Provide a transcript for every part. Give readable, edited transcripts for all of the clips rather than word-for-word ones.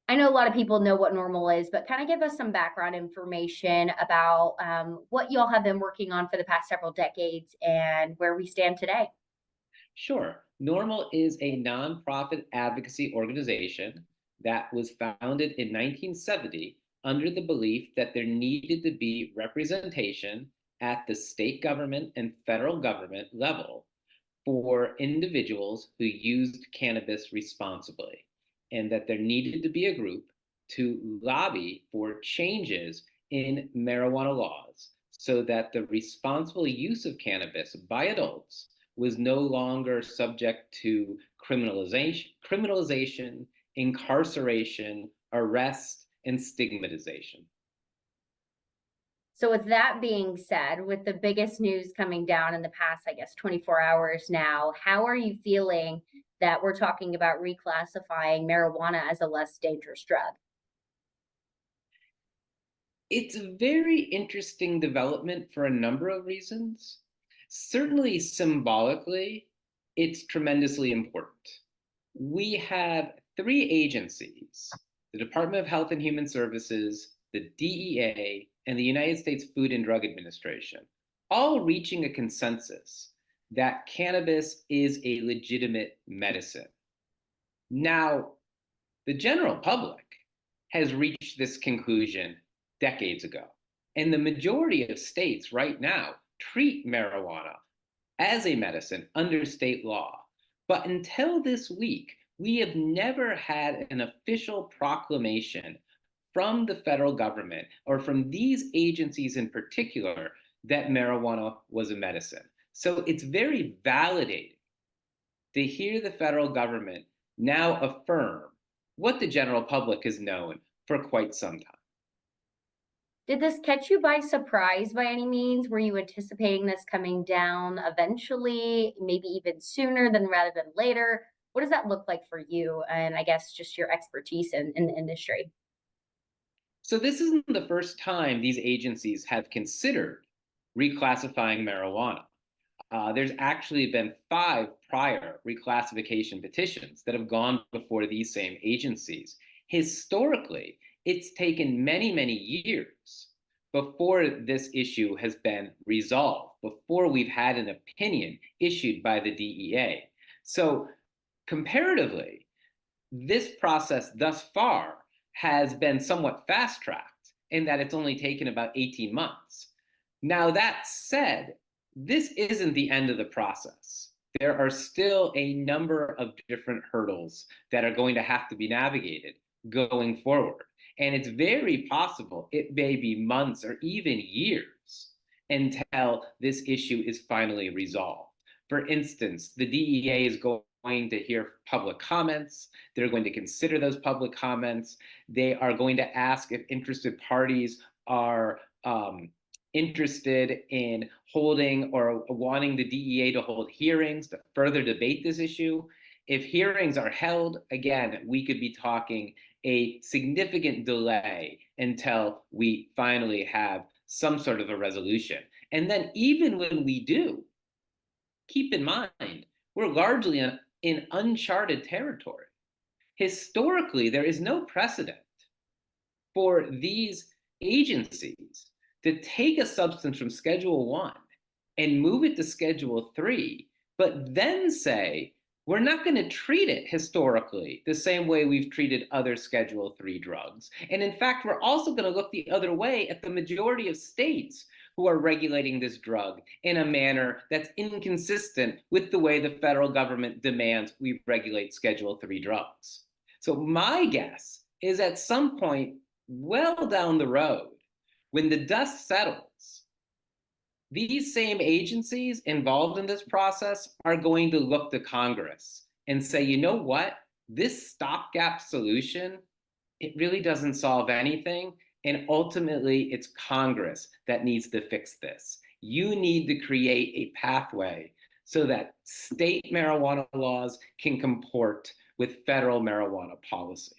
I know a lot of people know what NORML is, but kind of give us some background information about what y'all have been working on for the past several decades and where we stand today. Sure. NORML is a nonprofit advocacy organization that was founded in 1970 under the belief that there needed to be representation at the state government and federal government level for individuals who used cannabis responsibly, and that there needed to be a group to lobby for changes in marijuana laws so that the responsible use of cannabis by adults was no longer subject to criminalization, incarceration, arrest, and stigmatization. So, with that being said, with the biggest news coming down in the past, I guess, 24 hours now, how are you feeling that we're talking about reclassifying marijuana as a less dangerous drug? It's a very interesting development for a number of reasons. Certainly, symbolically, it's tremendously important. We have three agencies: the Department of Health and Human Services, the DEA, and the United States Food and Drug Administration, all reaching a consensus that cannabis is a legitimate medicine. Now, the general public has reached this conclusion decades ago. And the majority of states right now treat marijuana as a medicine under state law. But until this week, we have never had an official proclamation from the federal government or from these agencies in particular that marijuana was a medicine. So it's very validating to hear the federal government now affirm what the general public has known for quite some time. Did this catch you by surprise by any means? Were you anticipating this coming down eventually, maybe even sooner than rather than later? What does that look like for you? And I guess just your expertise in the industry. So this isn't the first time these agencies have considered reclassifying marijuana. There's actually been 5 prior reclassification petitions that have gone before these same agencies. Historically, it's taken many, many years before this issue has been resolved, before we've had an opinion issued by the DEA. So, comparatively, this process thus far has been somewhat fast tracked in that it's only taken about 18 months. Now, that said, this isn't the end of the process. There are still a number of different hurdles that are going to have to be navigated going forward. And it's very possible it may be months or even years until this issue is finally resolved. For instance, the DEA is going to hear public comments. They're going to consider those public comments. They are going to ask if interested parties are interested in holding or wanting the DEA to hold hearings to further debate this issue. If hearings are held, again, we could be talking a significant delay until we finally have some sort of a resolution. And then even when we do, keep in mind, we're largely in uncharted territory. Historically, there is no precedent for these agencies to take a substance from Schedule 1 and move it to Schedule 3, but then say, we're not going to treat it historically the same way we've treated other Schedule 3 drugs. And in fact, we're also going to look the other way at the majority of states who are regulating this drug in a manner that's inconsistent with the way the federal government demands we regulate Schedule 3 drugs. So my guess is at some point well down the road, when the dust settles, these same agencies involved in this process are going to look to Congress and say, you know what? This stopgap solution, it really doesn't solve anything. And ultimately, it's Congress that needs to fix this. You need to create a pathway so that state marijuana laws can comport with federal marijuana policy.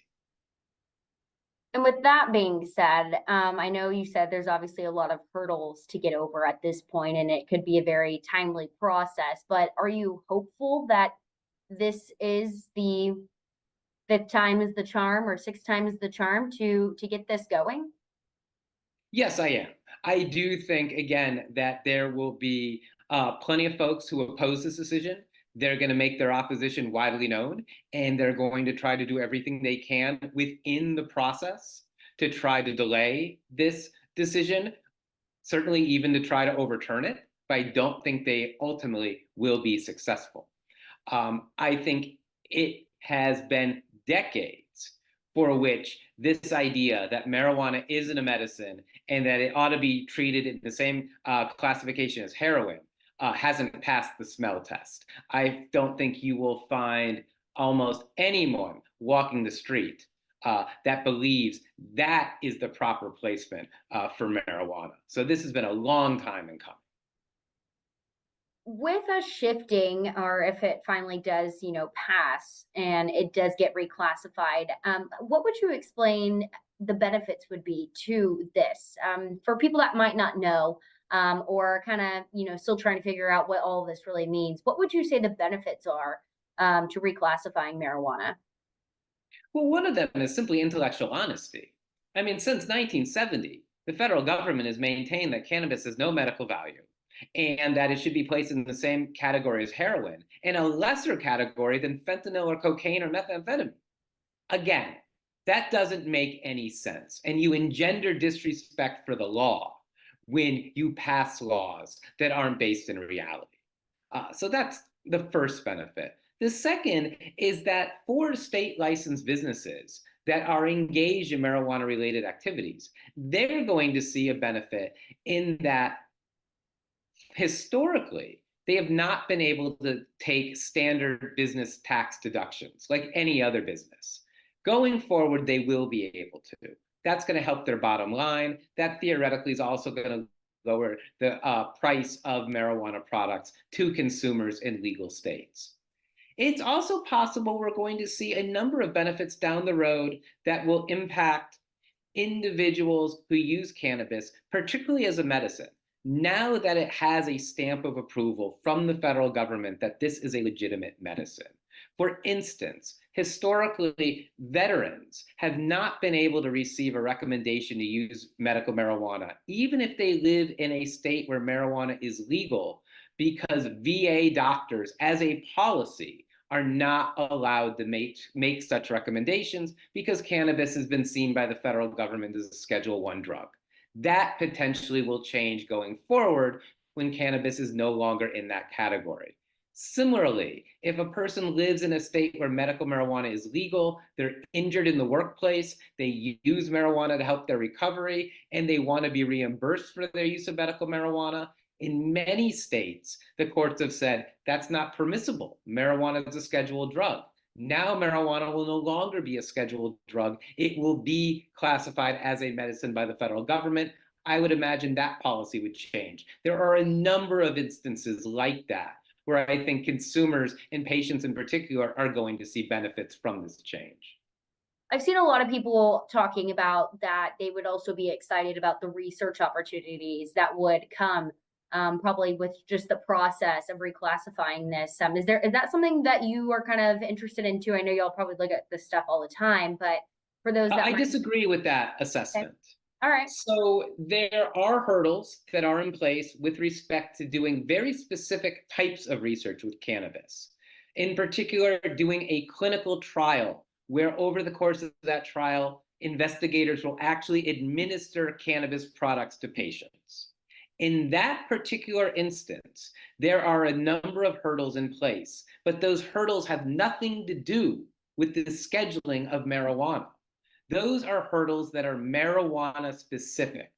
And with that being said, I know you said there's obviously a lot of hurdles to get over at this point, and it could be a very timely process. But are you hopeful that this is the fifth time is the charm or sixth time is the charm to get this going? Yes, I am. I do think, again, that there will be plenty of folks who oppose this decision. They're going to make their opposition widely known, and they're going to try to do everything they can within the process to try to delay this decision, certainly even to try to overturn it. But I don't think they ultimately will be successful. I think it has been decades for which this idea that marijuana isn't a medicine and that it ought to be treated in the same classification as heroin hasn't passed the smell test. I don't think you will find almost anyone walking the street that believes that is the proper placement for marijuana. So this has been a long time in coming. With us shifting, or if it finally does, pass and it does get reclassified, what would you explain the benefits would be to this for people that might not know, or kind of, still trying to figure out what all of this really means? What would you say the benefits are to reclassifying marijuana? Well, one of them is simply intellectual honesty. I mean, since 1970, the federal government has maintained that cannabis has no medical value and that it should be placed in the same category as heroin, in a lesser category than fentanyl or cocaine or methamphetamine. Again, that doesn't make any sense. And you engender disrespect for the law when you pass laws that aren't based in reality. So that's the first benefit. The second is that for state licensed businesses that are engaged in marijuana related activities, they're going to see a benefit in that historically, they have not been able to take standard business tax deductions like any other business. Going forward, they will be able to. That's going to help their bottom line. That theoretically is also going to lower the price of marijuana products to consumers in legal states. It's also possible we're going to see a number of benefits down the road that will impact individuals who use cannabis, particularly as a medicine, now that it has a stamp of approval from the federal government that this is a legitimate medicine. For instance, historically, veterans have not been able to receive a recommendation to use medical marijuana, even if they live in a state where marijuana is legal, because VA doctors, as a policy, are not allowed to make such recommendations because cannabis has been seen by the federal government as a Schedule I drug. That potentially will change going forward when cannabis is no longer in that category. Similarly, if a person lives in a state where medical marijuana is legal, they're injured in the workplace, they use marijuana to help their recovery, and they want to be reimbursed for their use of medical marijuana, in many states, the courts have said that's not permissible. Marijuana is a scheduled drug. Now marijuana will no longer be a scheduled drug. It will be classified as a medicine by the federal government. I would imagine that policy would change. There are a number of instances like that where I think consumers and patients in particular are going to see benefits from this change. I've seen a lot of people talking about that they would also be excited about the research opportunities that would come, probably with just the process of reclassifying this. Is that something that you are kind of interested in too? I know y'all probably look at this stuff all the time, but for those that I might. disagree with that Okay. assessment. All right. So there are hurdles that are in place with respect to doing very specific types of research with cannabis. In particular, doing a clinical trial where over the course of that trial, investigators will actually administer cannabis products to patients. In that particular instance, there are a number of hurdles in place, but those hurdles have nothing to do with the scheduling of marijuana. Those are hurdles that are marijuana specific.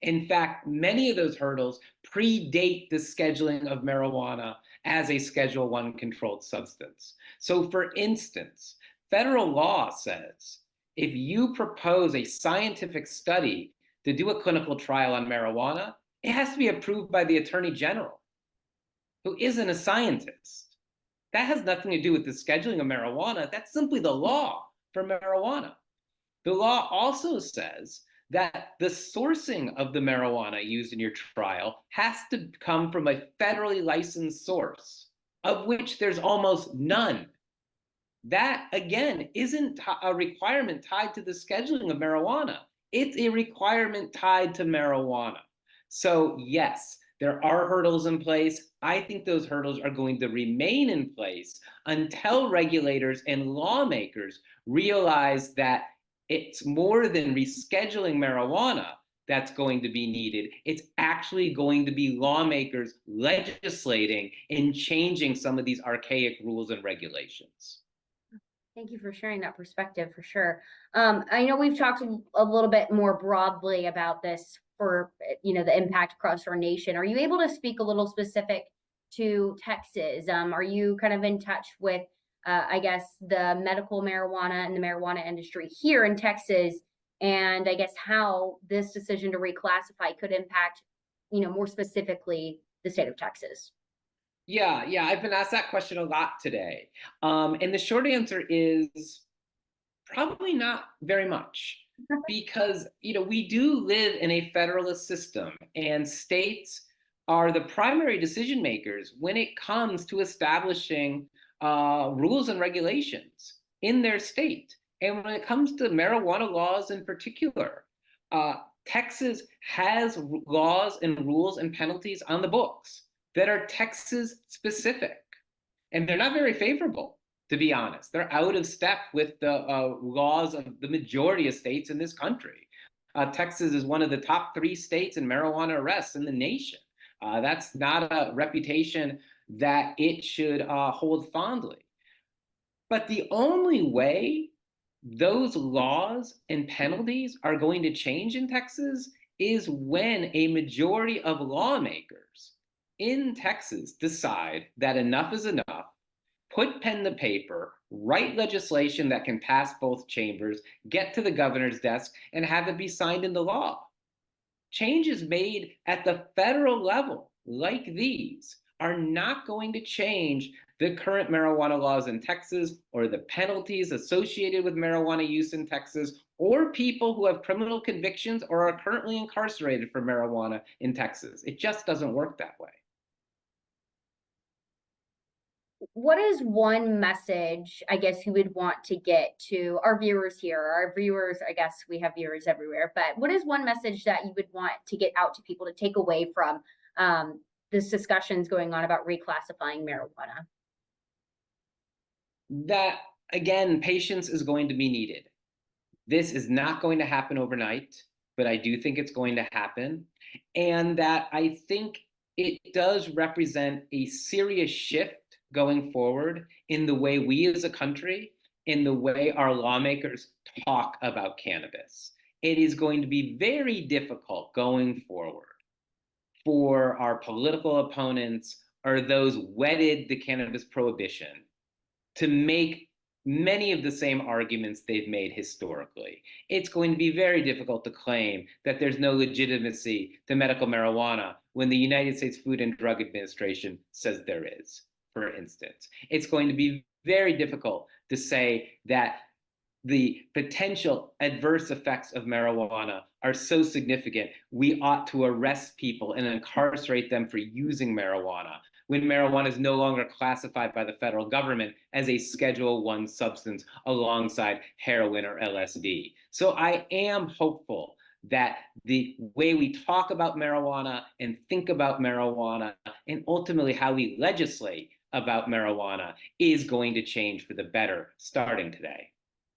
In fact, many of those hurdles predate the scheduling of marijuana as a Schedule I controlled substance. So, for instance, federal law says if you propose a scientific study to do a clinical trial on marijuana, it has to be approved by the Attorney General, who isn't a scientist. That has nothing to do with the scheduling of marijuana. That's simply the law for marijuana. The law also says that the sourcing of the marijuana used in your trial has to come from a federally licensed source, of which there's almost none. That, again, isn't a requirement tied to the scheduling of marijuana. It's a requirement tied to marijuana. So, yes, there are hurdles in place. I think those hurdles are going to remain in place until regulators and lawmakers realize that it's more than rescheduling marijuana that's going to be needed. It's actually going to be lawmakers legislating and changing some of these archaic rules and regulations. Thank you for sharing that perspective for sure. I know we've talked a little bit more broadly about this for the impact across our nation. Are you able to speak a little specific to Texas? Are you kind of in touch with I guess the medical marijuana and the marijuana industry here in Texas, and I guess how this decision to reclassify could impact, more specifically the state of Texas? Yeah, I've been asked that question a lot today. And the short answer is probably not very much because, we do live in a federalist system and states are the primary decision makers when it comes to establishing rules and regulations in their state. And when it comes to marijuana laws in particular, uh, Texas has laws and rules and penalties on the books that are Texas specific. And they're not very favorable, to be honest. They're out of step with the laws of the majority of states in this country. Texas is one of the top 3 states in marijuana arrests in the nation. That's not a reputation that it should hold fondly. But the only way those laws and penalties are going to change in Texas is when a majority of lawmakers in Texas decide that enough is enough, put pen to paper, write legislation that can pass both chambers, get to the governor's desk, and have it be signed into law. Changes made at the federal level, like these, are not going to change the current marijuana laws in Texas or the penalties associated with marijuana use in Texas or people who have criminal convictions or are currently incarcerated for marijuana in Texas. It just doesn't work that way. What is one message, I guess, you would want to get to our viewers here? Our viewers, I guess we have viewers everywhere, but what is one message that you would want to get out to people to take away from this discussions going on about reclassifying marijuana? That, again, patience is going to be needed. This is not going to happen overnight, but I do think it's going to happen. And that I think it does represent a serious shift going forward in the way we as a country, in the way our lawmakers talk about cannabis. It is going to be very difficult going forward for our political opponents or those wedded to cannabis prohibition to make many of the same arguments they've made historically. It's going to be very difficult to claim that there's no legitimacy to medical marijuana when the United States Food and Drug Administration says there is, for instance. It's going to be very difficult to say that the potential adverse effects of marijuana are so significant, we ought to arrest people and incarcerate them for using marijuana when marijuana is no longer classified by the federal government as a Schedule I substance alongside heroin or LSD. So I am hopeful that the way we talk about marijuana and think about marijuana and ultimately how we legislate about marijuana is going to change for the better starting today.